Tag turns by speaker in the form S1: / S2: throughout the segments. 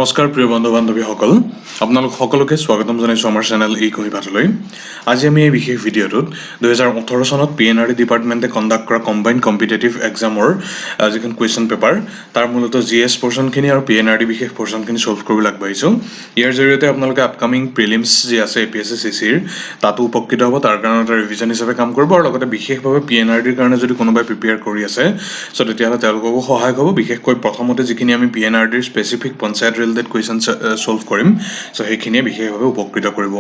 S1: নমস্কাৰ প্ৰিয় বন্ধু বান্ধৱীসকল, আপোনালোক সকলোকে স্বাগতম জনাইছোঁ আমাৰ চেনেল এই কহিপাতলৈ। আজি আমি এই বিশেষ ভিডিঅ'টোত 2018 চনত PNRD ডিপাৰ্টমেণ্টে কণ্ডাক্ট কৰা কম্বাইণ্ড কম্পিটেটিভ এক্সামৰ যিখন কুৱেশ্যন পেপাৰ তাৰ মূলতঃ GS পৰ্চনখিনি আৰু PNRD বিশেষ পৰ্চনখিনি ছল্ভ কৰিবলৈ আগবাঢ়িছোঁ। ইয়াৰ জৰিয়তে আপোনালোকে আপকামিং প্ৰিলিমছ যি আছে APSC CCৰ তাতো উপকৃত হ'ব, তাৰ কাৰণে এটা ৰিভিজন হিচাপে কাম কৰিব আৰু লগতে বিশেষভাৱে PNRDৰ কাৰণে যদি কোনোবাই প্ৰিপেয়াৰ কৰি আছে চ' তেতিয়াহ'লে তেওঁলোককো সহায় হ'ব। বিশেষকৈ প্ৰথমতে যিখিনি আমি PNRDৰ specific panchayat related question solve কৰিম চ' সেইখিনিয়ে বিশেষভাৱে উপকৃত কৰিব।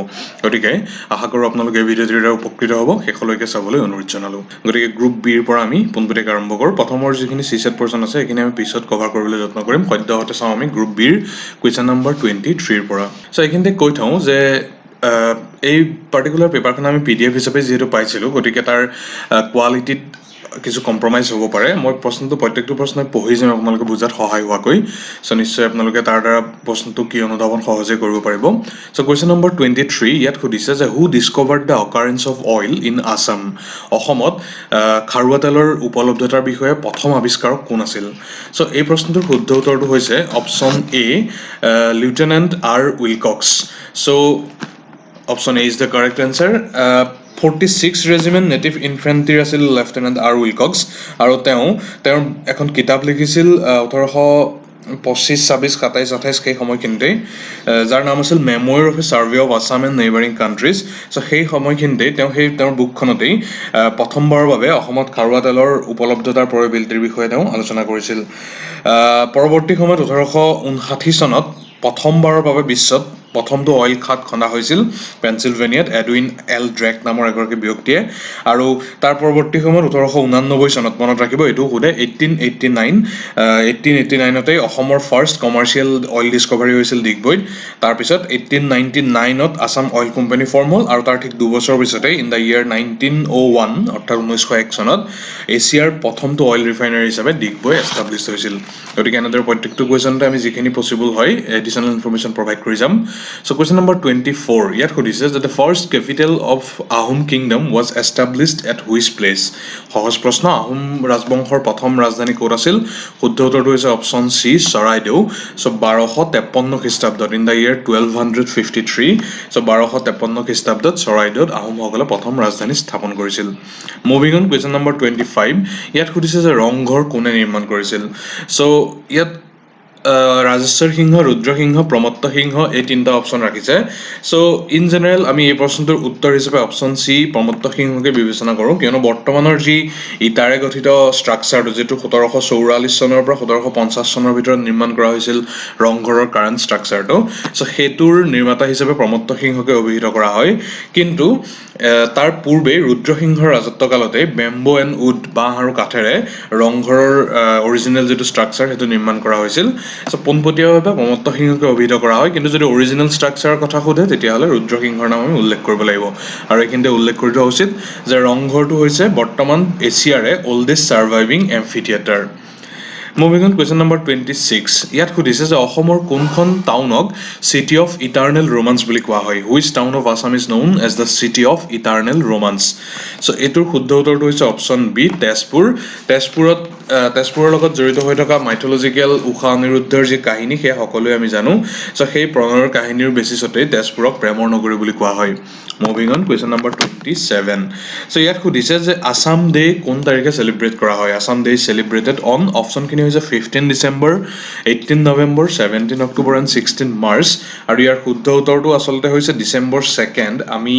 S1: গতিকে আশা কৰোঁ আপোনালোকে এই ভিডিঅ'টোৰ দ্বাৰা উপকৃত হ'ব, শেষলৈকে চাবলৈ অনুৰোধ জনালোঁ। গতিকে গ্ৰুপ বিৰ পৰা আমি পোনপটীয়াকৈ আৰম্ভ কৰোঁ। প্ৰথমৰ যিখিনি CSET পৰ্চন আছে সেইখিনি আমি পিছত কভাৰ কৰিবলৈ যত্ন কৰিম। সদ্যহতে চাওঁ আমি গ্ৰুপ বিৰ কুৱেশ্যন নম্বৰ 23ৰ পৰা। চ' এইখিনিতে কৈ থওঁ যে এই পাৰ্টিকুলাৰ পেপাৰখন আমি PDF হিচাপে যিহেতু পাইছিলোঁ, গতিকে তাৰ কোৱালিটিত কিছু কম্প্ৰমাইজ হ'ব পাৰে। মই প্ৰত্যেকটো প্ৰশ্নই পঢ়ি যাম আপোনালোকে বুজাত সহায় হোৱাকৈ। চ' নিশ্চয় আপোনালোকে তাৰ দ্বাৰা প্ৰশ্নটো কি অনুধাৱন সহজে কৰিব পাৰিব। চ' কুৱেশ্যন নম্বৰ 23 ইয়াত সুধিছে যে who discovered the occurrence of oil in Assam. অসমত খাৰুৱা তেলৰ উপলব্ধতাৰ বিষয়ে প্ৰথম আৱিষ্কাৰক কোন আছিল? চ' এই প্ৰশ্নটোৰ শুদ্ধ উত্তৰটো হৈছে option A, লিউটেনেণ্ট R. Wilcox. So' option A is the correct answer. 46 regiment native infantry আছিল লেফটেনেণ্ট R. উইলকক্স, আৰু তেওঁৰ এখন কিতাপ লিখিছিল 1825, 26, 27, 28 সেই সময়খিনিতেই, যাৰ নাম আছিল memoir of a survey of Assam and neighbouring countries. So' সেই সময়খিনিতেই তেওঁৰ বুকখনতেই প্ৰথমবাৰৰ বাবে অসমত খাৰুৱা তেলৰ উপলব্ধতাৰ প্ৰবেবিলিটিৰ বিষয়ে তেওঁ আলোচনা কৰিছিল। পৰৱৰ্তী সময়ত 1859 চনত প্ৰথমবাৰৰ বাবে বিশ্বত প্ৰথমটো অইল খাদ খন্দা হৈছিল পেনচিলভেনিয়াত এডুইন এল ড্ৰেক নামৰ এগৰাকী ব্যক্তিয়ে, আৰু তাৰ পৰৱৰ্তী সময়ত 1889 চনত, মনত ৰাখিব এইটো সোধে, 1889তেই অসমৰ ফাৰ্ষ্ট কমাৰ্চিয়েল অইল ডিস্কভাৰী হৈছিল ডিগবৈত। তাৰপিছত 1899ত আছাম অইল কোম্পানী ফৰ্ম হ'ল, আৰু তাৰ ঠিক দুবছৰ পিছতেই ইন দ্য ইয়েৰ 1901 অৰ্থাৎ 1901 চনত এছিয়াৰ প্ৰথমটো অইল ৰিফাইনাৰী হিচাপে ডিগবৈ এষ্টাব্লিছ হৈছিল। গতিকে এনেদৰে প্ৰত্যেকটো কুৱেশ্যনতে আমি যিখিনি পচিবল হয় এডিশ্যনেল ইনফৰমেশ্যন প্ৰভাইড কৰি যাম। চ' কুৱেশ্যন নম্বৰ 24 ইয়াত সুধিছে যে the first capital of Ahom kingdom was established at which place? সহজ প্ৰশ্ন। আহোম ৰাজবংশৰ প্ৰথম ৰাজধানী ক'ত আছিল? শুদ্ধ উত্তৰটো হৈছে অপশ্যন C, চৰাইদেউ। চ' 1253 খ্ৰীষ্টাব্দত ইন দ্য ইয়েৰ 1253, চ' 1253 খ্ৰীষ্টাব্দত চৰাইদেউত আহোমসকলে প্ৰথম ৰাজধানী স্থাপন কৰিছিল। মুভিং অন কুৱেশ্যন নম্বৰ 25 ইয়াত সুধিছে যে ৰংঘৰ কোনে নিৰ্মাণ কৰিছিল? চ' ইয়াত ৰাজেশ্বৰ সিংহ, ৰুদ্ৰসিংহ, প্ৰমত্ত সিংহ এই তিনিটা অপশ্যন ৰাখিছে। চ' ইন জেনেৰেল আমি এই প্ৰশ্নটোৰ উত্তৰ হিচাপে অপশ্যন C, প্ৰমত্ত সিংহকে বিবেচনা কৰোঁ, কিয়নো বৰ্তমানৰ যি ইটাৰে গঠিত ষ্ট্ৰাকচাৰটো, যিটো 1744 চনৰ পৰা 1750 চনৰ ভিতৰত নিৰ্মাণ কৰা হৈছিল ৰংঘৰৰ কাৰেণ্ট ষ্ট্ৰাকচাৰটো, চ' সেইটোৰ নিৰ্মাতা হিচাপে প্ৰমত্ত সিংহকে অভিহিত কৰা হয়। কিন্তু তাৰ পূৰ্বে ৰুদ্ৰসিংহৰ ৰাজত্বকালতে বেম্বো এণ্ড উড, বাঁহ আৰু কাঠেৰে ৰংঘৰৰ অৰিজিনেল যিটো ষ্ট্ৰাকচাৰ সেইটো নিৰ্মাণ কৰা হৈছিল। চ' পোনপটীয়াভাৱে প্ৰমত্ত সিংহকে অভিহিত কৰা হয়, কিন্তু যদি অৰিজিনেল ষ্ট্ৰাকচাৰৰ কথা সোধে তেতিয়াহ'লে ৰুদ্ৰসিংহৰ নাম আমি উল্লেখ কৰিব লাগিব। আৰু এইখিনিতে উল্লেখ কৰি থোৱা উচিত যে ৰংঘৰটো হৈছে বৰ্তমান এছিয়াৰে oldest surviving amphitheatre. Moving on question number 26 ইয়াত সুধিছে যে অসমৰ কোনখন টাউনক চিটি অফ ইটাৰ্নেল ৰোমান্স বুলি কোৱা হয়? Which town of Assam is known as the city of eternal romance? So' এইটোৰ শুদ্ধ উত্তৰটো হৈছে অপশ্যন B, তেজপুৰ। তেজপুৰৰ লগত জড়িত হৈ থকা মাইথলজিকেল ঊষা অনিৰুদ্ধৰ যি কাহিনী সেয়া সকলোৱে আমি জানো। চ' সেই প্ৰণয়ৰ কাহিনীৰ বেচিছতেই তেজপুৰক প্ৰেমৰ নগৰী বুলি কোৱা হয়। মুভিং অন কুৱেশ্যন নম্বৰ 27 চ' ইয়াত সুধিছে যে আছাম ডে কোন তাৰিখে চেলিব্ৰেট কৰা হয়? আছাম ডে চেলিব্ৰেটেড অন, অপশ্যনখিনি হৈছে 15 ডিচেম্বৰ, 18 নৱেম্বৰ, 17 অক্টোবৰ এণ্ড 16 মাৰ্চ, আৰু ইয়াৰ শুদ্ধ উত্তৰটো আচলতে হৈছে ডিচেম্বৰ 2nd। আমি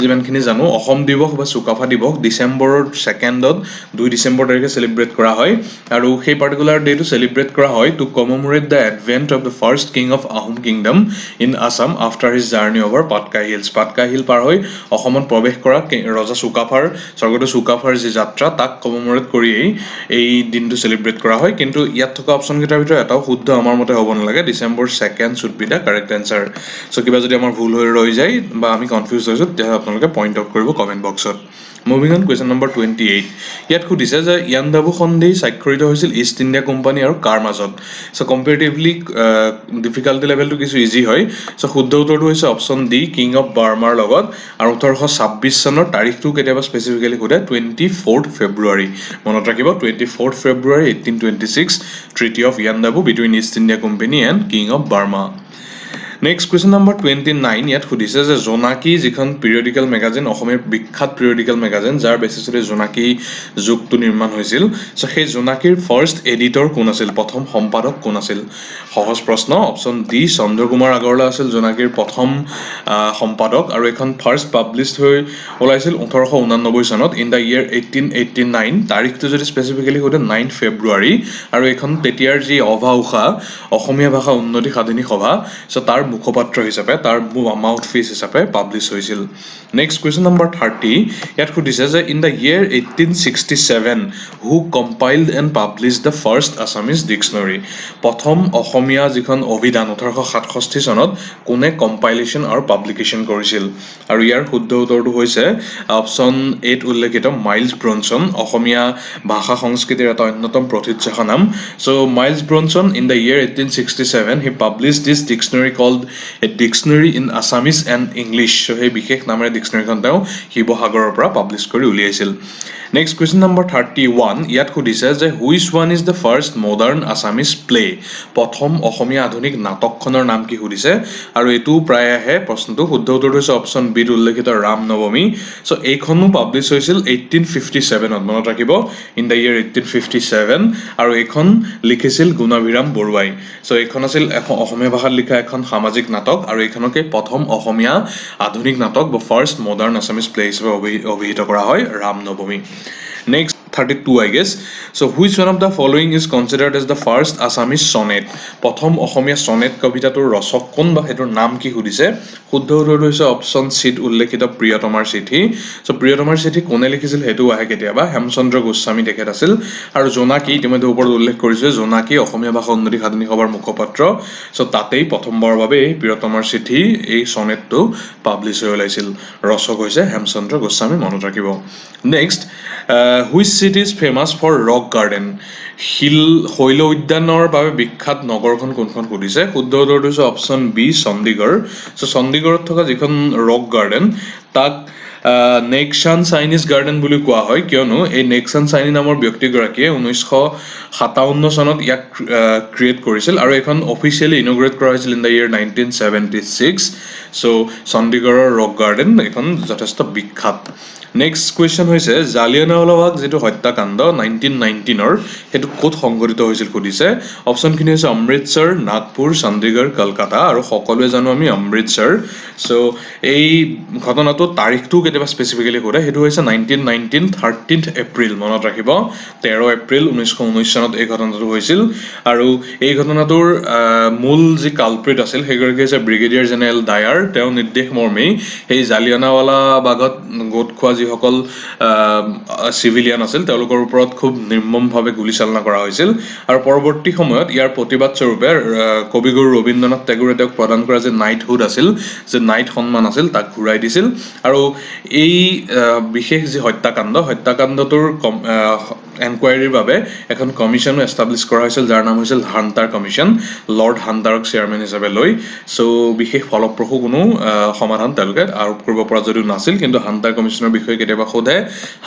S1: যিমানখিনি জানো অসম দিৱস বা চুকাফা দিৱস ডিচেম্বৰৰ 2ndত 2 ডিচেম্বৰ তাৰিখে চেলিব্ৰেট কৰা হয়, আৰু সেই পাৰ্টিকুলাৰ ডেটো চেলিব্ৰেট কৰা হয় to commemorate the advent of the first king of Ahom kingdom in Assam after his journey over Patkai hills. Patkai hill পাৰ হৈ অসমত প্ৰৱেশ কৰা ৰজা স্বৰ্গদেউ চুকাফাৰ যি যাত্ৰা তাক কমেমৰেট কৰিয়েই এই দিনটো চেলিব্ৰেট কৰা হয়। কিন্তু ইয়াত থকা অপশ্যনকেইটাৰ ভিতৰত এটাও শুদ্ধ আমাৰ মতে হ'ব নালাগে। December 2nd should be the correct answer. So' কিবা যদি আমাৰ ভুল হৈ ৰৈ যায় বা আমি কনফিউজ হৈছোঁ তেতিয়াহ'লে আপোনালোকে পইণ্ট আউট কৰিব কমেণ্ট বক্সত। মুভিং অন কুৱেশ্যন নম্বৰ 28 ইয়াত সুধিছে যে ইয়াণ্ডাবু সন্ধি স্বাক্ষৰিত হৈছিল ইষ্ট ইণ্ডিয়া কোম্পানী আৰু কাৰ মাজত? চ' কম্পেৰেটিভলি ডিফিকাল্টি লেভেলটো কিছু ইজি হয়। চ' শুদ্ধ উত্তৰটো হৈছে অপশ্যন D, কিং অফ বাৰ্মাৰ লগত, আৰু 1826 চনৰ তাৰিখটো কেতিয়াবা স্পেচিফিকেলি সোধে 24 ফেব্ৰুৱাৰী। মনত ৰাখিব 24 ফেব্ৰুৱাৰী 1826 1896 Treaty of Yandabu between East India Company and King of Burma. Next question number 29 ইয়াত সুধিছে যে জোনাকী যিখন পিৰিয়ডিকেল মেগাজিন অসমৰ বিখ্যাত পিৰিয়ডিকেল মেগাজিন যাৰ বেচিছতে জোনাকী যুগটো নিৰ্মাণ হৈছিল সো সেই জোনাকীৰ ফাৰ্ষ্ট এডিটৰ কোন আছিল প্ৰথম সম্পাদক কোন আছিল সহজ প্ৰশ্ন অপচন ডি চন্দ্ৰকুমাৰ আগৰৱালা আছিল জোনাকীৰ প্ৰথম সম্পাদক আৰু এখন ফাৰ্ষ্ট পাবলিশড হৈ ওলাইছিল 1889 চনত ইন দা ইয়াৰ 1889 তাৰিখটো যদি স্পেসিফিক্যালি কোতে 9 ফেব্ৰুৱাৰী আৰু এখন তেতিয়াৰ যি অভাউখা অসমীয়া ভাষা উন্নতি সাধনী সভা সো তাৰ মুখপাত্ৰ হিচাপে তাৰ মাউথপিস হিচাপে পাবলিশ হৈছিল নেক্সট কোৱেশ্চন নম্বৰ 30 ইয়াত সুধিছে যে in the year 1867 who compiled and published the first Assamese dictionary প্ৰথম অসমীয়া যিখন অভিধান 1867 চনত কোনে কম্পাইলেশ্যন আৰু পাবলিকেশ্যন কৰিছিল আৰু ইয়াৰ শুদ্ধ উত্তৰটো হৈছে অপচন 8 উল্লেখিত মাইলছ ব্ৰনছন অসমীয়া ভাষা সংস্কৃতিৰ এটা অন্যতম প্ৰতিষ্ঠা নাম so miles Bronson in the year 1867 he published this dictionary called a dictionary in Assamese and English so he বিশেষ নামেৰে ডিকচনাৰীখন তেওঁ শিৱসাগৰৰ পৰা পাবলিশ কৰি উলিয়াইছিল নেক্সট কোৱেশ্চন নম্বৰ 31 ইয়াত সুধিছে যে which one is the first modern Assamese play প্ৰথম অসমীয়া আধুনিক নাটকখনৰ নাম কি সুধিছে আৰু এটো প্ৰায় আহে প্ৰশ্নটো শুদ্ধ উত্তৰটো হৈছে অপচন বি উল্লেখিত ৰাম নৱমী সো এইখনো পাবলিশ হৈছিল 1857 ত মনত ৰাখিব ইন দা ইয়াৰ 1857 আৰু এইখন লিখিছিল গুণাভিৰাম বৰুৱাই সো এইখন আছিল অসমীয়া ভাষাত লিখা এখন সামাজিক নাটক আৰু এইখনকে প্ৰথম অসমীয়া আধুনিক নাটক বা ফাৰ্ষ্ট মডাৰ্ণ আছামিজ প্লে হিচাপে অভিহিত কৰা হয় ৰাম নৱমী Next 32 I guess so which one of the following is considered as the first Assamese sonnet প্ৰথম অসমীয়া সনেট কবিতাটোৰ ৰচক কোন বা হেতৰ নাম কি সুধিছে শুদ্ধ উত্তৰটো হৈছে অপচন সি উল্লেখিত প্ৰিয়তমাৰ চিঠি সো প্ৰিয়তমাৰ চিঠি কোনে লিখিছিল হেতু আহে কেতিয়াবা হেমচন্দ্ৰ গোস্বামী তেখেত আছিল আৰু জোনাকী ইতিমধ্যে ওপৰত উল্লেখ কৰিছে জোনাকী অসমীয়া ভাষা উন্নতি সাধনী সভাৰ মুখপাত্ৰ সো তাতেই প্ৰথমবাৰৰ বাবে এই প্ৰিয়তমাৰ চিঠি এই সনেটটো পাবলিশ হৈ ওলাইছিল ৰচক হৈছে হেমচন্দ্ৰ গোস্বামী মনত ৰাখিব next which city is famous for rock garden শৈল উদ্যানৰ বাবে বিখ্যাত নগৰখন কোনখন সুধিছে শুদ্ধ উত্তৰটো হৈছে অপচন বি চণ্ডীগড় সো চণ্ডীগড়ত থকা যিখন ৰক গাৰ্ডেন তাক নেক্সন চাইনিজ গাৰ্ডেন বুলি কোৱা হয় কিয়নো এই নেক্সন চাইনি নামৰ ব্যক্তিগৰাকীয়ে 1957 চনত ইয়াক ক্ৰিয়েট কৰিছিল আৰু এখন অফিচিয়েলি ইনগ্ৰেট কৰা হৈছিল ইন দা ইয়াৰ 1976 সো চণ্ডীগড়ৰ ৰক গাৰ্ডেন এখন যথেষ্ট বিখ্যাত নেক্সট কোৱেশ্চন হৈছে জালিয়ানৱালাবাগ যেটো হত্যাকাণ্ড 1919 ৰ হেতু কোত সংঘটিত হৈছিল সুধিছে অপচনখিনি হৈছে অমৃতসৰ নাগপুৰ চণ্ডীগড় কলকাতা আৰু সকলোৱে জানো আমি অমৃতসৰ সো এই ঘটনাটো তাৰিখটো কেতিয়াবা স্পেসিফিক্যালি কোৱা হেতু হৈছে 1919 13th এপ্ৰিল মনত ৰাখিব 13 এপ্ৰিল 1919 চনত এই ঘটনাটো হৈছিল আৰু এই ঘটনাটোৰ মূল যি কালপ্ৰিট আছিল হেগৰাকী হৈছে ব্ৰিগেডিয়াৰ জেনেৰেল ডায়াৰ তেওঁ নিৰ্দেশ মৰ্মে এই জালিয়ানৱালাবাগত গোট খোৱা যিসকল সিভিলিয়ান আছিল তেওঁলোকৰ ওপৰত খুব নিৰ্মমভাৱে গুলীচালনা কৰা হৈছিল আৰু পৰৱৰ্তী সময়ত ইয়াৰ প্ৰতিবাদ স্বৰূপে কবিগুৰু ৰবীন্দ্ৰনাথ টেগোৰে তেওঁক প্ৰদান কৰা যে নাইটহুড আছিল যে নাইট সন্মান আছিল তাক ঘূৰাই দিছিল আৰু এই বিশেষ যে হত্যাকাণ্ডটোৰ এনকুৱাইৰিৰ বাবে এখন কমিশন এস্টাবলিশ কৰা হৈছিল যাৰ নাম হৈছিল হান্টাৰ কমিশন লৰ্ড হান্টাৰক চেয়াৰম্যান হিচাপে লৈ সো বিশেষ ফলপ্ৰসূ কোনো সমাধান তেওঁলোকে আৰোপ কৰিব পৰা যদিও নাছিল কিন্তু হান্টাৰ কমিশনৰ বিষয়ে কেতিয়াবা সোধে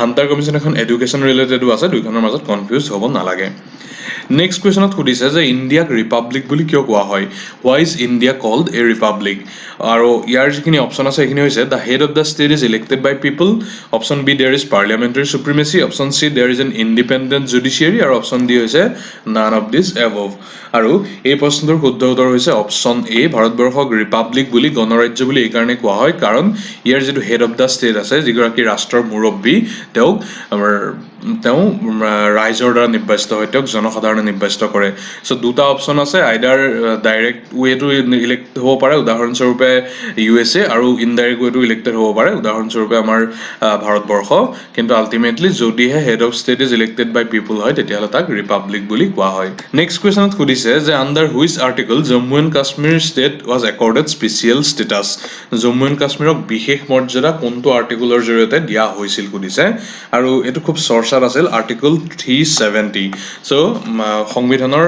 S1: হান্টাৰ কমিশন এখন এডুকেশন ৰিলেটেডো আছে দুইখনৰ মাজত কনফিউজ হ'ব নালাগে নেক্সট কোৱেশ্চনত সুধিছে যে ইণ্ডিয়াক ৰিপাব্লিক বুলি কিয় কোৱা হয় why is India called a republic আৰু ইয়াৰ যিখিনি অপচন আছে এখিনি হৈছে the head of the state is elected by people option B there is parliamentary supremacy option C there is an independent judiciary আৰু option D হৈছে none of this above আৰু এই প্ৰশ্নটোৰ শুদ্ধ উত্তৰ হৈছে অপচন A ভাৰতবৰ্ষক ৰিপাব্লিক বুলি গণৰাজ্য বুলি এই কাৰণে কোৱা হয় কাৰণ ইয়াৰ যেটো হেড অফ দা ষ্টেট আছে যিগৰাকী ৰাষ্ট্ৰৰ মুৰব্বী তেওঁ ৰাইজৰ দ্বাৰা নিৰ্বাচিত হয় তেওঁক জনসাধাৰণে নিৰ্বাচিত কৰে সো দুটা অপচন আছে আইদাৰ ডাইৰেক্ট ওয়েটো ইলেক্ট হ'ব পাৰে উদাহৰণস্বৰূপে USA আৰু ইনডাইৰেক্ট ওয়েটো ইলেক্টেড হ'ব পাৰে উদাহৰণস্বৰূপে আমাৰ ভাৰতবৰ্ষ কিন্তু আলটিমেটলি যদিহে head of state is elected by people হয় তেতিয়াহ'লে তাক ৰিপাব্লিক বুলি কোৱা হয় নেক্সট কোৱেশ্চনত সুধিছে যে under which article Jammu and Kashmir state was accorded special status Jammu and কাশ্মীৰক বিশেষ মৰ্যাদা কোনটো আৰ্টিকলৰ জৰিয়তে দিয়া হৈছিল সুধিছে আৰু এটো খুব চৰ্চাত আছিল আৰ্টিকল 370 সো সংবিধানৰ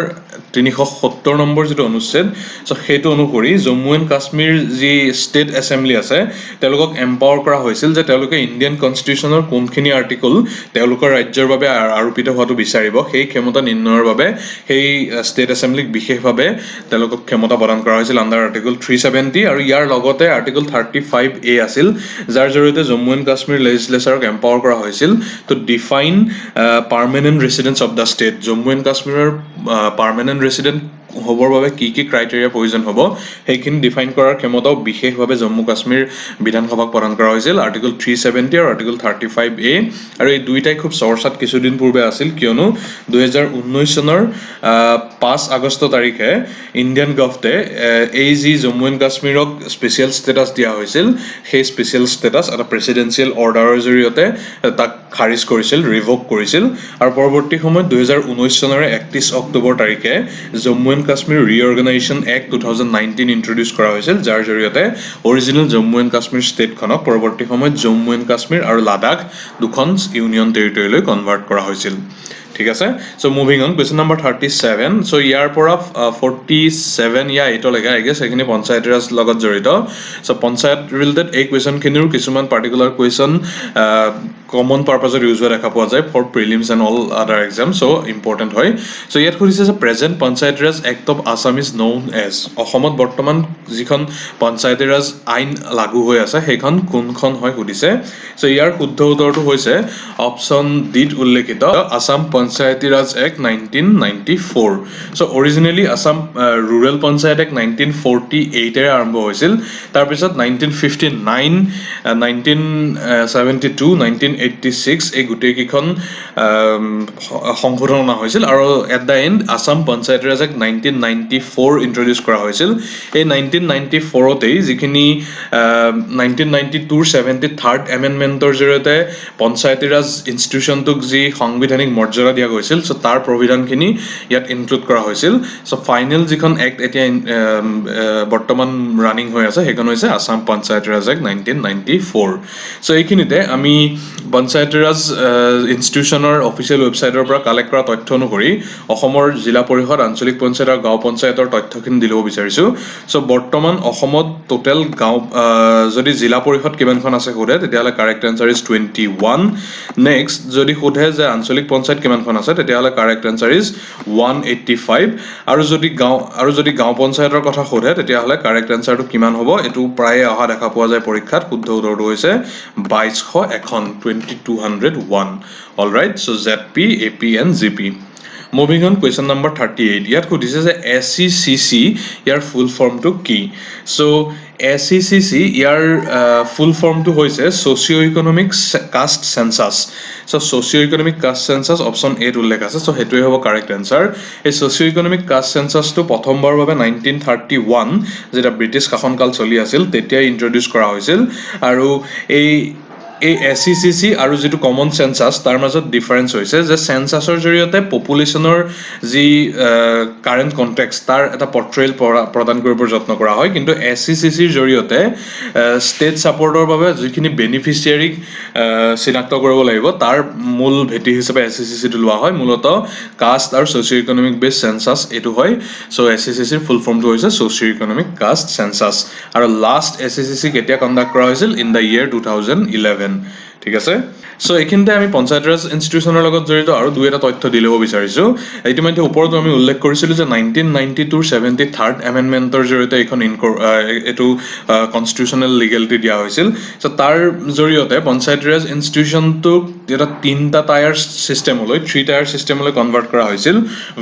S1: 370 নম্বৰ যেটো অনুচ্ছেদ সো হেতু অনুসৰি জম্মু এণ্ড কাশ্মীৰ যি ষ্টেট এছেম্বলি আছে তেওঁলোকক এম্পাৱাৰ কৰা হৈছিল যে তেওঁলোকে ইণ্ডিয়ান কনষ্টিটিউচনৰ কোনখিনি আৰ্টিকল তেওঁলোকৰ ৰাজ্যৰ বাবে আৰোপিত হোৱাটো বিচাৰিব সেই ক্ষমতা নিৰ্ণয়ৰ বাবে সেই ষ্টেট এছেম্বলিক বিশেষভাৱে তেওঁলোকক ক্ষমতা প্ৰদান কৰা হৈছিল আণ্ডাৰ আৰ্টিকল 370 আৰু ইয়াৰ লগতে আৰ্টিকল 35A আছিল যাৰ জৰিয়তে জম্মু এণ্ড কাশ্মীৰ লেজিসলেচাৰক এম্পাৱাৰ কৰা হৈছিল to define permanent residence of the state Jammu and কাশ্মীৰৰ পাৰ্মানেণ্ট ৰেচিডেন্ট হ'বৰ বাবে কি ক্ৰাইটেৰিয়া প্ৰয়োজন হ'ব সেইখিনি ডিফাইন কৰাৰ ক্ষমতাও বিশেষভাৱে জম্মু কাশ্মীৰ বিধানসভাক প্ৰদান কৰা হৈছিল আৰ্টিকল 370 আৰু আৰ্টিকল 35A আৰু এই দুইটাই খুব চৰ্চাত কিছুদিন পূৰ্বে আছিল কিয়নো 2019 চনৰ 5 আগষ্ট তাৰিখে ইণ্ডিয়ান গভৰ্ণমেণ্টে এই যি জম্মু এণ্ড কাশ্মীৰক স্পেচিয়েল ষ্টেটাছ দিয়া হৈছিল সেই স্পেচিয়েল ষ্টেটাছ এটা প্ৰেচিডেন্সিয়েল অৰ্ডাৰৰ জৰিয়তে তাক খাৰিজ কৰিছিল ৰিভোক কৰিছিল আৰু পৰৱৰ্তী সময়ত 2019 চনৰ 31 অক্টোবৰ তাৰিখে Jammu and Kashmir reorganisation act 2019 introduce কৰা হৈছিল যাৰ জৰিয়তে অৰিজিনেল জম্মু এণ্ড কাশ্মীৰ ষ্টেটখনক পৰৱৰ্তী সময়ত জম্মু এণ্ড কাশ্মীৰ আৰু লাডাখ দুখন ইউনিয়ন টেৰিটৰীলৈ কনভাৰ্ট কৰা হৈছিল ঠিক আছে so moving on question number 37 so ইয়াৰ পৰা 47 ইয়া 8 লৈকে আই গেছ এইখিনি পঞ্চায়ত ৰাজ লগত জড়িত সো পঞ্চায়ত ৰিলেটেড এই কুৱেশ্যনখিনিৰ কিছুমান পাৰ্টিকুলাৰ কুৱেশ্যন কমন পাৰপাজত ইউজ হোৱা দেখা পোৱা যায় for prelims and all other exam so important হয় সো ইয়াত সুধিছে যে present panchayat raj act of Assam is known as অসমত বৰ্তমান যিখন পঞ্চায়তী ৰাজ আইন লাগু হৈ আছে সেইখন কোনখন হয় সুধিছে সো ইয়াৰ শুদ্ধ উত্তৰটো হৈছে অপশ্যন ডিত উল্লেখিত Assam Panchayati Raj act 1994 so originally Assam rural Panchayat act 1948 এৰে আৰম্ভ হৈছিল তাৰপিছত 1959 1972 1986 এই গোটেই কেইখন সংশোধন অনা হৈছিল আৰু at the and Assam panchayat raj act 1994 introduce কৰা হৈছিল এই 1994তেই যিখিনি 1992 73rd এমেণ্ডমেণ্টৰ জৰিয়তে পঞ্চায়তী ৰাজ ইনষ্টিটিউচনটোক যি সাংবিধানিক মৰ্যাদা দিয়া গৈছিল সো তাৰ প্ৰভিধানখিনি ইয়াত ইনক্লুড কৰা হৈছিল সো ফাইনেল যিখন এক্ট এতিয়া বৰ্তমান ৰানিং হৈ আছে সেইখন হৈছে আছাম পঞ্চায়তী ৰাজ এক্ট 1994 সো এইখিনিতে আমি পঞ্চায়তী ৰাজ ইনষ্টিটিউচনৰ অফিচিয়েল ৱেবছাইটৰ পৰা কালেক্ট কৰা তথ্য অনুসৰি অসমৰ জিলা পৰিষদ আঞ্চলিক পঞ্চায়ত আৰু গাঁও পঞ্চায়তৰ তথ্যখিনি দিব বিচাৰিছোঁ সো বৰ্তমান অসমত টোটেল গাঁও যদি জিলা পৰিষদ কিমানখন আছে সোধে তেতিয়াহ'লে কাৰেক্ট এনচাৰ ইজ 21 নেক্সট যদি সোধে যে আঞ্চলিক পঞ্চায়ত কিমানখন আছে তেতিয়াহ'লে কাৰেক্ট এনচাৰ ইজ 185 আৰু যদি গাঁও পঞ্চায়তৰ কথা সোধে তেতিয়াহ'লে কাৰেক্ট এনচাৰটো কিমান হ'ব এইটো প্ৰায়ে অহা দেখা পোৱা যায় পৰীক্ষাত শুদ্ধ উত্তৰটো হৈছে 2201 2201 alright so ZP AP and GP moving on question number 38 ইয়াত সুধিছে যে SECC ইয়াৰ ফুল ফৰ্মটো কি সো SECC ইয়াৰ ফুল ফৰ্মটো হৈছে socio' economic caste census so socio' economic caste census option এত উল্লেখ আছে সো সেইটোৱে হ'ব কাৰেক্ট এনচাৰ এই ছ'চিঅ' ইকনমিক কাষ্ট চেনচাছটো প্ৰথমবাৰৰ বাবে 1931 যেতিয়া ব্ৰিটিছ শাসনকাল চলি আছিল তেতিয়াই ইন্ট্ৰডিউচ কৰা হৈছিল আৰু এই SECC আৰু যিটো কমন চেনচাছ তাৰ মাজত ডিফাৰেঞ্চ হৈছে যে চেনচাছৰ জৰিয়তে পপুলেশ্যনৰ যি কাৰেণ্ট কনটেক্সট তাৰ এটা পৰ্ট্ৰেইল প্ৰদান কৰিবৰ যত্ন কৰা হয় কিন্তু SECCৰ জৰিয়তে ষ্টেট ছাপৰ্টৰ বাবে যিখিনি বেনিফিচিয়াৰীক চিনাক্ত কৰিব লাগিব তাৰ মূল ভেটি হিচাপে SECCটো লোৱা হয় মূলতঃ কাষ্ট আৰু ছ'চিঅ' ইকনমিক বেছ চেনচাছ এইটো হয় চ' SECCৰ ফুল ফৰ্মটো হৈছে ছ'চিঅ' ইকনমিক কাষ্ট চেনচাছ আৰু লাষ্ট SECC কেতিয়া কণ্ডাক্ট কৰা হৈছিল ইন দ্য ইয়েৰ 2011 ঠিক আছে সো এইখিনিতে আমি পঞ্চায়ত ৰাজ ইনষ্টিটিউচনৰ লগত জড়িত আৰু দুই এটা তথ্য দি ল'ব বিচাৰিছোঁ ইতিমধ্যে ওপৰতো আমি উল্লেখ কৰিছিলোঁ যে 1992 73rd এমেণ্ডমেণ্টৰ জৰিয়তে এইটো কনষ্টিটিউচনেল লিগেলিটি দিয়া হৈছিল সো তাৰ জৰিয়তে পঞ্চায়ত ৰাজ ইনষ্টিটিউচনটোক এটা 3টা টায়াৰ ছিষ্টেমলৈ 3 টায়াৰ ছিষ্টেমলৈ কনভাৰ্ট কৰা হৈছিল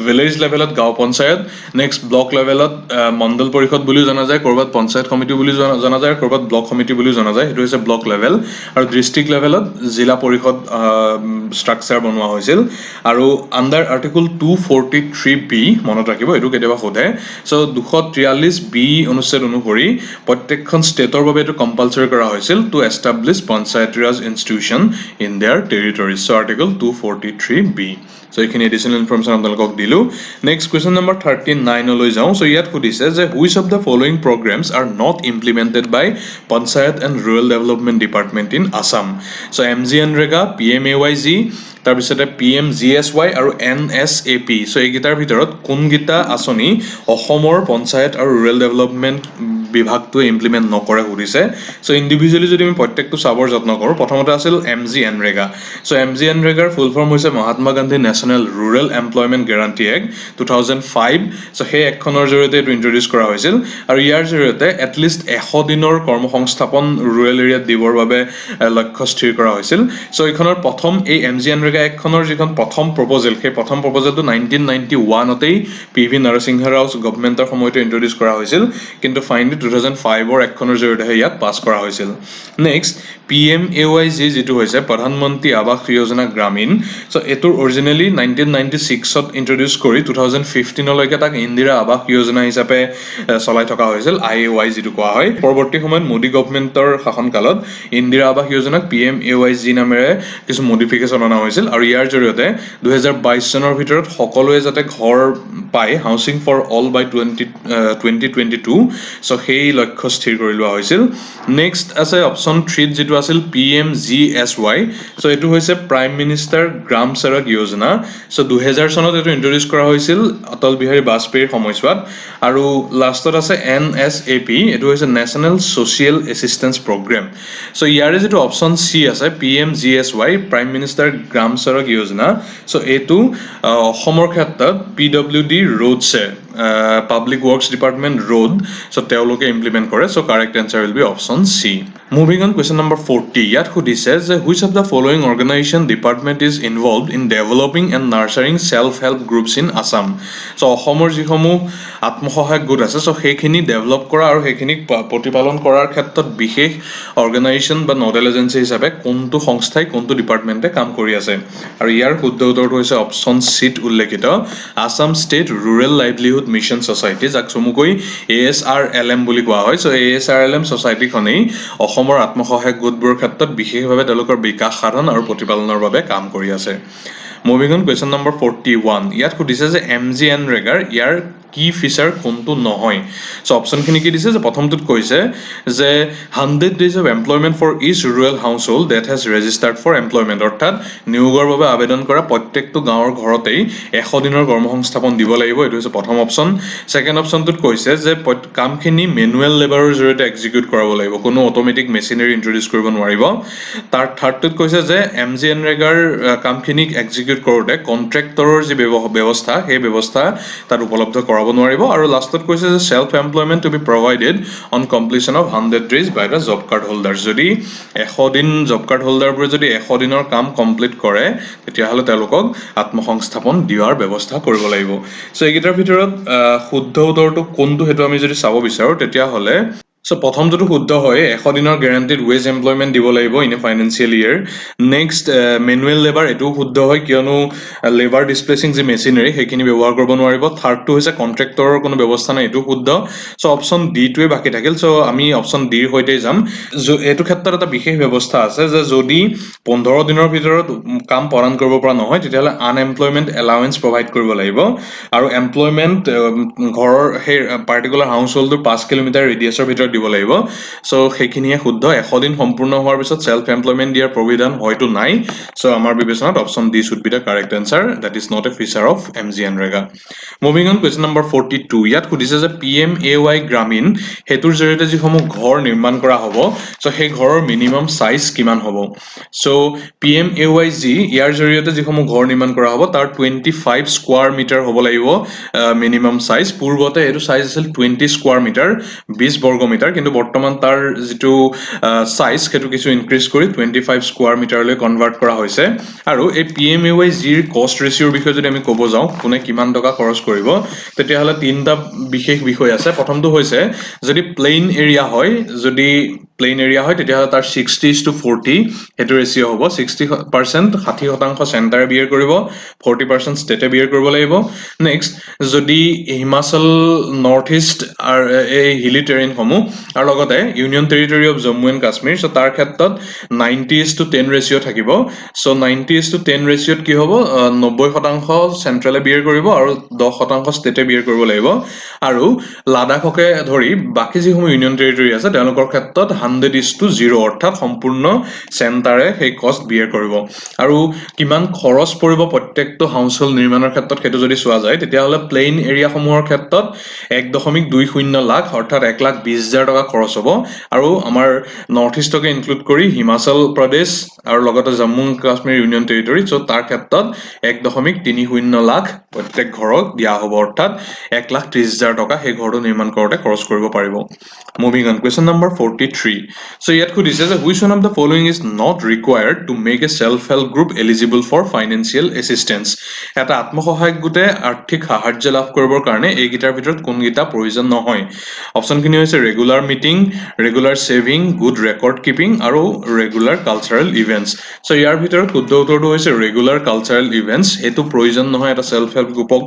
S1: ভিলেজ লেভেলত গাঁও পঞ্চায়ত নেক্সট ব্লক লেভেলত মণ্ডল পৰিষদ বুলিও জনা যায় ক'ৰবাত পঞ্চায়ত সমিতি বুলি জনা যায় ক'ৰবাত ব্লক সমিতি বুলিও জনা যায় সেইটো হৈছে ব্লক লেভেল আৰু ডিষ্ট্ৰিক্ট লেভেলত জিলা পৰিষদ ষ্ট্ৰাকচাৰ বনোৱা হৈছিল আৰু আণ্ডাৰ আৰ্টিকল 243B মনত ৰাখিব এইটো কেতিয়াবা সোধে সো 243B অনুচ্ছেদ অনুসৰি প্ৰত্যেকখন ষ্টেটৰ বাবে এইটো কম্পালচৰি কৰা হৈছিল to establish panchayat raj institution in their territory so article 243B so এইখিনি এডিশ্যনেল ইনফৰমেশ্যন আপোনালোকক দিলোঁ নেক্সট কুৱেশ্যন নম্বৰ 39 লৈ যাওঁ সো ইয়াত সুধিছে যে which of the following programmes are not implemented by panchayat and rural development department in Assam so MGNREGA PMAYG তাৰপিছতে PMGSY আৰু NSAP সো এইকেইটাৰ ভিতৰত কোনকেইটা আঁচনি অসমৰ পঞ্চায়ত আৰু ৰুৰেল ডেভেলপমেণ্ট বিভাগটোৱে ইমপ্লিমেণ্ট নকৰে সুধিছে সো ইণ্ডিভিজুৱেলি যদি আমি প্ৰত্যেকটো চাবৰ যত্ন কৰোঁ প্ৰথমতে আছিল MGNREGA সো MGNREGAৰ ফুল ফৰ্ম হৈছে Mahatma Gandhi national rural employment guarantee act 2005 so সেই এক্টখনৰ জৰিয়তে এইটো ইন্ট্ৰডিউচ কৰা হৈছিল আৰু ইয়াৰ জৰিয়তে এটলিষ্ট 100 দিনৰ কৰ্মসংস্থাপন ৰুৰেল এৰিয়াত দিবৰ বাবে লক্ষ্য স্থিৰ কৰা হৈছিল সো এইখনৰ প্ৰথম এই MGNREGA এক্টখনৰ যিখন প্ৰথম প্ৰপ'জেল সেই প্ৰথম প্ৰপ'জেলটো 1991তেই PV নৰসিংহ ৰাও গভৰ্ণমেণ্টৰ সময়তে ইন্ট্ৰডিউচ কৰা হৈছিল কিন্তু ফাইনেলি 2005ৰ এক্টখনৰ জৰিয়তে ইয়াক পাছ কৰা হৈছিল নেক্সট PMAYG যেটো হৈছে প্ৰধানমন্ত্ৰী আৱাস যোজনা গ্ৰামীণ সো এটোৰ অৰিজিনেলি 1996ত ইন্ট্ৰডিউচ কৰি 2015 লৈকে তাক ইন্দিৰা আৱাস যোজনা হিচাপে চলাই থকা হৈছিল IAY যেটো কোৱা হয় পৰৱৰ্তী সময়ত মোদী গভৰ্ণমেণ্টৰ শাসনকালত ইন্দিৰা আৱাস যোজনাক PMAYG নামেৰে কিছু মডিফিকেশ্যন অনা হৈছিল আৰু ইয়াৰ জৰিয়তে 2022 চনৰ ভিতৰত সকলোৱে যাতে ঘৰ পায় housing for all by 2022 so সেই লক্ষ্য স্থিৰ কৰি লোৱা হৈছিল নেক্সট আছে অপচন 3 যেটো আছিল PMGSY সো এটো হৈছে প্ৰাইম মিনিষ্টাৰ গ্ৰাম সড়ক যোজনা সো 2000 চনত এটো ইন্ট্ৰডিউচ কৰা হৈছিল অটল বিহাৰী বাজপেয়ীৰ সময়ছোৱাত আৰু লাষ্টত আছে NSAP এটো হৈছে national social assistance programme so ইয়াৰে যেটো অপচন C আছে PMGSY প্ৰাইম মিনিষ্টাৰ গ্ৰাম সড়ক যোজনা সো এটো অসমৰ ক্ষেত্ৰত PWD ৰোডছে Public Works Department road so তেওঁলোকে ইমপ্লিমেন্ট কৰে so correct answer will be option C moving on question number 40 ইয়াত সুধিছে যে which of the following organization department is involved in developing and nurturing self help groups in Assam so অসমৰ যিসমূহ আত্মসহায়ক গোট আছে so সেইখিনি ডেভেলপ কৰা আৰু সেইখিনি প্ৰতিপালন কৰাৰ ক্ষেত্ৰত বিশেষ অৰ্গানাইজেশ্যন বা নোডেল এজেন্সি হিচাপে কোনটো সংস্থাই কোনটো ডিপাৰ্টমেন্টে কাম কৰি আছে আৰু ইয়াৰ শুদ্ধ উত্তৰটো হৈছে অপচন সি উল্লেখিত Assam state rural livelihood mission society যাক চমুকৈ ASRLM বুলি কোৱা হয় সো ASRLM সোসাইটিখনেই অসমৰ আত্মসহায়ক গোটবোৰৰ ক্ষেত্ৰত বিশেষভাৱে তেওঁলোকৰ বিকাশ সাধন আৰু প্ৰতিপালনৰ বাবে কাম কৰি আছে মুভিং অন কোৱেশ্চন নম্বৰ 41 ইয়াত সুধিছে যে MGNREGAৰ ইয়াৰ কি ফিচাৰ কোনটো নহয় সো অপচনখিনি কি দিছে যে প্ৰথমটোত কৈছে যে 100 days of employment for each rural household that has registered for employment অৰ্থাৎ নিয়োগৰ বাবে আবেদন কৰা প্ৰত্যেকটো গাঁৱৰ ঘৰতেই 100 দিনৰ কৰ্মসংস্থাপন দিব লাগিব এটো হৈছে প্ৰথম অপচন সেকেন্ড অপচনটোত কৈছে যে কামখিনি মেনুৱেল লেবাৰৰ জৰিয়তে এক্সিকিউট কৰাব লাগিব কোনো অটোমেটিক মেচিনাৰী ইন্ট্ৰডিউচ কৰিব নোৱাৰিব তাৰ থাৰ্ডটোত কৈছে যে MGNREGAৰ কামখিনি এক্সিকিউট কৰোতে কন্ট্ৰাক্টৰৰ যি ব্যৱস্থা সেই ব্যৱস্থা তাত উপলব্ধ কৰাব নোৱাৰিব আৰু লাষ্টত কৈছে যে self employment to be provided on completion of 100 days by the job card holder যদি 100 দিন জব কাৰ্ড হোল্ডাৰবোৰে যদি 100 দিনৰ কাম কমপ্লিট কৰে তেতিয়াহলে তেওঁলোকক আত্মসংস্থাপন দিয়াৰ ব্যৱস্থা কৰিব লাগিব সো এইকেইটাৰ ভিতৰত শুদ্ধ উত্তৰটো কোনটো হেতু আমি যদি চাব বিচাৰো তেতিয়াহলে সো প্ৰথমটো শুদ্ধ হয় 100 দিনৰ গ্যাৰান্টিড ওয়েজ এমপ্লয়মেন্ট দিব লাগিব in a financial year next manual labour এটো শুদ্ধ হয় কিয়নো লেবাৰ ডিসপ্লেসিং যে মেচিনাৰী সেইখিনি ব্যৱহাৰ কৰিব নোৱাৰিব থাৰ্ডটো হৈছে কন্ট্ৰাক্টৰৰ কোনো ব্যৱস্থা নাই এটো শুদ্ধ সো অপচন ডি টোৱে বাকি থাকিল সো আমি অপচন ডি ৰ হৈতে যাম এটো ক্ষেত্ৰত এটা বিশেষ ব্যৱস্থা আছে যে যদি 15 দিনৰ ভিতৰত কাম প্ৰদান কৰিব পৰা নহয় তেতিয়াহলে আনএমপ্লয়মেন্ট এলাউৱেন্স প্ৰভাইড কৰিব লাগিব আৰু এমপ্লয়মেন্ট ঘৰৰ হে পাৰ্টিকুলাৰ হাউস হোল্ডৰ 5 কিলোমিটাৰ ৰেডিয়াছৰ ভিতৰত দিব লাগিব সো সেইখিনিয়ে শুদ্ধ 100 দিন সম্পূৰ্ণ হোৱাৰ পিছত সেলফ এমপ্লয়মেন্ট দিয়াৰ প্ৰবিধান হয়তো নাই সো আমাৰ বিবেচনাত option D should be the correct answer that is not a feature of MGNREGA moving on question number 42 ইয়াত সুধিছে যে PMAY গ্ৰামীণ হেতুৰ জৰিয়তে যিসমূহ ঘৰ নিৰ্মাণ কৰা হ'ব সো সেই ঘৰৰ মিনিমাম সাইজ কিমান হ'ব সো PMAYG ইয়াৰ জৰিয়তে যিসমূহ ঘৰ নিৰ্মাণ কৰা হ'ব তাৰ 25 স্কয়াৰ মিটাৰ হ'ব লাগিব মিনিমাম সাইজ পূৰ্বতে এটো সাইজ আছিল 20 স্কয়াৰ মিটাৰ 20 বৰ্গ মিটাৰ কিন্তু বৰ্তমান তাৰ যেটো সাইজ হেতু কিছু ইনক্ৰিজ কৰি 25 স্কয়াৰ মিটাৰলৈ কনভাৰ্ট কৰা হৈছে আৰু এই PMAYG ৰ কষ্ট ৰেশিওৰ বিষয়ে যদি আমি ক'ব যাওঁ কোনে কিমান টকা খৰচ কৰিব তেতিয়াহলে তিনটা বিশেষ বিষয় আছে প্ৰথমটো হৈছে যদি প্লেইন এৰিয়া হয় যদি প্লেইন এৰিয়া হয় তেতিয়াহলে তাৰ 60:40 হেতু ৰেশিও হ'ব 60% 60% সেন্টাৰে বিয়াৰ কৰিব 40% ষ্টেটে বিয়াৰ কৰিব লাগিব নেক্সট যদি হিমাচল নৰ্থ ইষ্ট আৰু এই হিলি টেৰেইন সমূহ আৰু লগতে union territory of Jammu and Kashmir so তাৰ ক্ষেত্ৰত 90:10 ৰেশিও থাকিব সো 90:10 ৰেশিওত কি হ'ব 90% সেন্ট্ৰেলে বিয়াৰ কৰিব আৰু 10% ষ্টেটে বিয়াৰ কৰিব লাগিব আৰু লাডাখকে ধৰি বাকি যিসমূহ ইউনিয়ন টেৰিটৰি আছে তেওঁলোকৰ ক্ষেত্ৰত 100:0 অৰ্থাৎ সম্পূৰ্ণ চেণ্টাৰে সেই কষ্ট বিয়াৰ কৰিব আৰু কিমান খৰচ পৰিব প্ৰত্যেকটো হাউচ হোল্ড নিৰ্মাণৰ ক্ষেত্ৰত সেইটো যদি চোৱা যায় তেতিয়াহ'লে প্লেইন এৰিয়াসমূহৰ ক্ষেত্ৰত 1.20 লাখ অৰ্থাৎ 1,20,000 টকা খৰচ হ'ব আৰু আমাৰ নৰ্থ ইষ্টকে ইনক্লুড কৰি হিমাচল প্ৰদেশ আৰু লগতে জম্মু কাশ্মীৰ ইউনিয়ন টেৰিটৰী চ' তাৰ ক্ষেত্ৰত 1.30 লাখ প্ৰত্যেক ঘৰক দিয়া হ'ব অৰ্থাৎ 1,30,000 টকা সেই ঘৰটো নিৰ্মাণ কৰোঁতে খৰচ কৰিব পাৰিব moving on question number 43 so' ইয়াত সুধিছে যে which one of the following is not required to make a self help group eligible for financial assistance এটা আত্মসহায়ক গোটে আৰ্থিক সাহায্য লাভ কৰিবৰ কাৰণে এইকেইটাৰ ভিতৰত কোনকেইটা প্ৰয়োজন নহয় অপশ্যনখিনি হৈছে regular meeting regular saving good record keeping আৰু ৰেগুলাৰ কালচাৰেল ইভেণ্টছ চ' ইয়াৰ ভিতৰত শুদ্ধ উত্তৰটো হৈছে ৰেগুলাৰ কালচাৰেল ইভেণ্টছ এইটো প্ৰয়োজন নহয় এটা চেল্ফ হেল্প গ্ৰুপক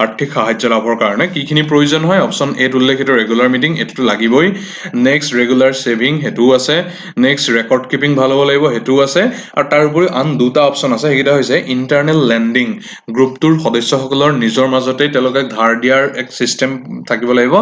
S1: আৰ্থিক সাহায্য লাভৰ কাৰণে কিখিনি প্ৰয়োজন হয় অপশ্যন এত উল্লেখিত ৰেগুলাৰ মিটিং এইটোতো লাগিবই নেক্সট ৰেগুলাৰ ছেভিং সেইটোও আছে নেক্সট ৰেকৰ্ড কিপিং ভাল হ'ব লাগিব সেইটোও আছে আৰু তাৰ উপৰি আন দুটা অপশ্যন আছে সেইকেইটা হৈছে ইণ্টাৰনেল লেণ্ডিং গ্ৰুপটোৰ সদস্যসকলৰ নিজৰ মাজতেই তেওঁলোকে ধাৰ দিয়াৰ এক ছিষ্টেম থাকিব লাগিব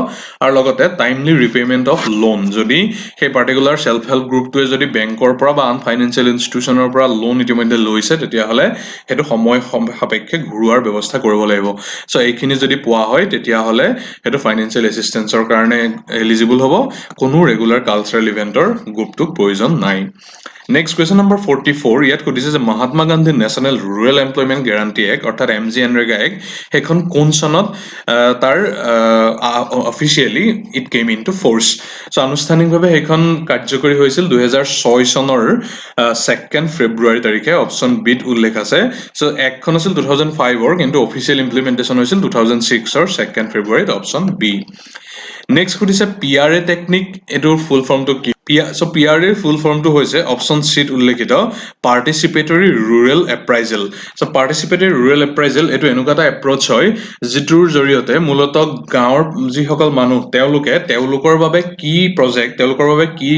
S1: আৰু লগতে টাইমলি ৰিপে'মেণ্ট অফ লোন যদি সেই পাৰ্টিকুলাৰ চেল্ফ হেল্প গ্ৰুপটোৱে যদি বেংকৰ পৰা বা আন ফাইনেন্সিয়েল ইনষ্টিটিউশ্যনৰ পৰা লোন ইতিমধ্যে লৈছে তেতিয়াহ'লে সেইটো সময় সাপেক্ষে ঘূৰোৱাৰ ব্যৱস্থা কৰিব লাগিব চ' এইখিনি যদি পোৱা হয় তেতিয়াহ'লে সেইটো ফাইনেন্সিয়েল এছিষ্টেঞ্চৰ কাৰণে এলিজিবল হ'ব কোনো ৰেগুলাৰ কালচাৰেল ইভেণ্টৰ গ্ৰুপটোক প্ৰয়োজন নাই নেক্সট কুৱেশ্যন নম্বৰ 44 ইয়াত সুধিছে যে Mahatma Gandhi national rural employment guarantee act অৰ্থাৎ MGNREGA এক্ট সেইখন কোন চনত তাৰ officially it came into force so' আনুষ্ঠানিকভাৱে সেইখন কাৰ্যকৰী হৈছিল 2006 চনৰ 2 ফেব্ৰুৱাৰী তাৰিখে অপশ্যন বিত উল্লেখ আছে চ' এক্টখন আছিল 2005 কিন্তু অফিচিয়েল ইমপ্লিমেণ্টেশ্যন হৈছিল 2006 2 ফেব্ৰুৱাৰীত অপশ্যন বি নেক্সট সুধিছে PRA টেকনিক এইটোৰ ফুল ফৰ্মটো কি চ' PRA ফুল ফৰ্মটো হৈছে অপশ্যন চিত উল্লেখিত পাৰ্টিচিপেটৰী ৰুৰেল এপ্ৰাইজেল চ' পাৰ্টিচিপেটৰী ৰুৰেল এপ্ৰাইজেল এইটো এনেকুৱা এটা এপ্ৰ'চ হয় যিটোৰ জৰিয়তে মূলতঃ গাঁৱৰ যিসকল মানুহ তেওঁলোকে তেওঁলোকৰ বাবে কি প্ৰজেক্ট তেওঁলোকৰ বাবে কি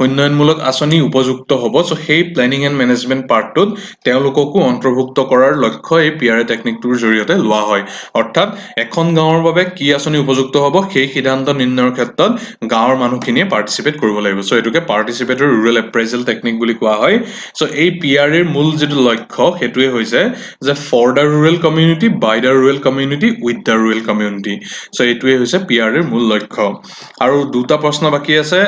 S1: উন্নয়নমূলক আঁচনি উপযুক্ত হ'ব চ' সেই প্লেনিং এণ্ড মেনেজমেণ্ট পাৰ্টটোত তেওঁলোককো অন্তৰ্ভুক্ত কৰাৰ লক্ষ্য এই PRA টেকনিকটোৰ জৰিয়তে লোৱা হয় অৰ্থাৎ এখন গাঁৱৰ বাবে কি আঁচনি উপযুক্ত হ'ব সেই সিদ্ধান্ত নিৰ্ণয়ৰ ক্ষেত্ৰত গাঁৱৰ মানুহখিনিয়ে পাৰ্টিচিপেট কৰিব লাগিব চ' এইটোকে পাৰ্টিচিপেটৰী ৰুৰেল এপ্ৰাইজেল টেকনিক বুলি কোৱা হয় চ' এই PRAৰ মূল যিটো লক্ষ্য সেইটোৱে হৈছে যে for the rural community by the rural community with the rural community so' এইটোৱে হৈছে PRAৰ মূল লক্ষ্য আৰু দুটা প্ৰশ্ন বাকী আছে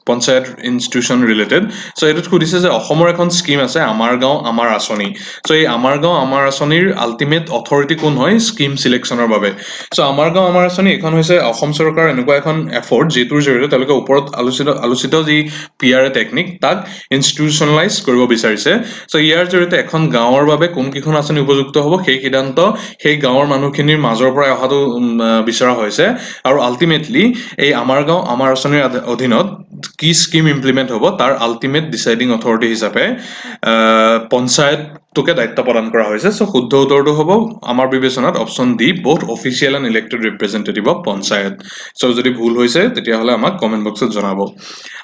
S1: পঞ্চায়ত ইনষ্টিটিউশ্যন ৰিলেটেড চ' এইটোত সুধিছে যে অসমৰ এখন স্কিম আছে আমাৰ গাঁও আমাৰ আঁচনি চ' এই আমাৰ গাঁও আমাৰ আঁচনিৰ আল্টিমেট অথৰিটি কোন হয় স্কিম চিলেকশ্যনৰ বাবে চ' আমাৰ গাঁও আমাৰ আঁচনি এইখন হৈছে অসম চৰকাৰৰ এনেকুৱা এখন এফৰ্ট যিটোৰ জৰিয়তে তেওঁলোকে ওপৰত আলোচিত যি PRA টেকনিক তাক ইনষ্টিটিউচনেলাইজ কৰিব বিচাৰিছে চ' ইয়াৰ জৰিয়তে এখন গাঁৱৰ বাবে কোনকেইখন আঁচনি উপযুক্ত হ'ব সেই সিদ্ধান্ত সেই গাঁৱৰ মানুহখিনিৰ মাজৰ পৰাই অহাটো বিচৰা হৈছে আৰু আল্টিমেটলি এই আমাৰ গাঁও আমাৰ আঁচনিৰ অধীনত কি স্কিম ইমপ্লিমেণ্ট হ'ব তাৰ আল্টিমেট ডিচাইডিং অথৰিটি হিচাপে পঞ্চায়তটোকে দায়িত্ব প্ৰদান কৰা হৈছে চ' শুদ্ধ উত্তৰটো হ'ব আমাৰ বিবেচনাত option D both official and elected representative of panchayat so' যদি ভুল হৈছে তেতিয়াহ'লে আমাক কমেণ্ট বক্সত জনাব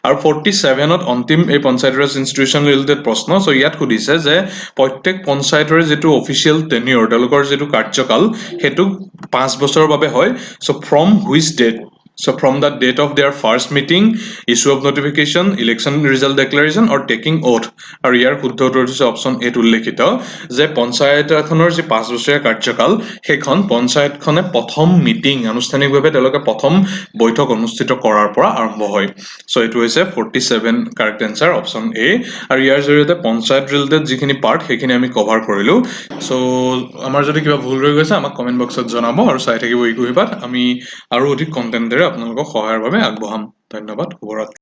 S1: আৰু 47ত অন্তিম এই পঞ্চায়ত ৰাজ ইনষ্টিটিউশ্যন ৰিলেটেড প্ৰশ্ন চ' ইয়াত সুধিছে যে প্ৰত্যেক পঞ্চায়তৰে যিটো অফিচিয়েল টেনিয়ৰ তেওঁলোকৰ যিটো কাৰ্যকাল সেইটো 5 বছৰৰ বাবে হয় so' from which date So from the date of their first meeting, issue of notification, election result declaration or taking oath আৰু ইয়াৰ শুদ্ধ উত্তৰ হৈছে অপশ্যন এত উল্লেখিত যে পঞ্চায়ত এখনৰ যি 5 বছৰীয়া কাৰ্যকাল সেইখন পঞ্চায়তখনে প্ৰথম মিটিং আনুষ্ঠানিকভাৱে তেওঁলোকে প্ৰথম বৈঠক অনুষ্ঠিত কৰাৰ পৰা আৰম্ভ হয় চ' এইটো হৈছে 47 কাৰেক্ট এনচাৰ অপশ্যন এ আৰু ইয়াৰ জৰিয়তে পঞ্চায়ত ৰিলেটেড যিখিনি পাৰ্ট সেইখিনি আমি কভাৰ কৰিলোঁ চ' আমাৰ যদি কিবা ভুল হৈ গৈছে আমাক কমেণ্ট বক্সত জনাব আৰু চাই থাকিব ইকুইপাত আমি আৰু অধিক কণ্টেণ্টেৰে আপোনালোকক সহায়ৰ বাবে আগবঢ়াম ধন্যবাদ শুভৰাত্ৰি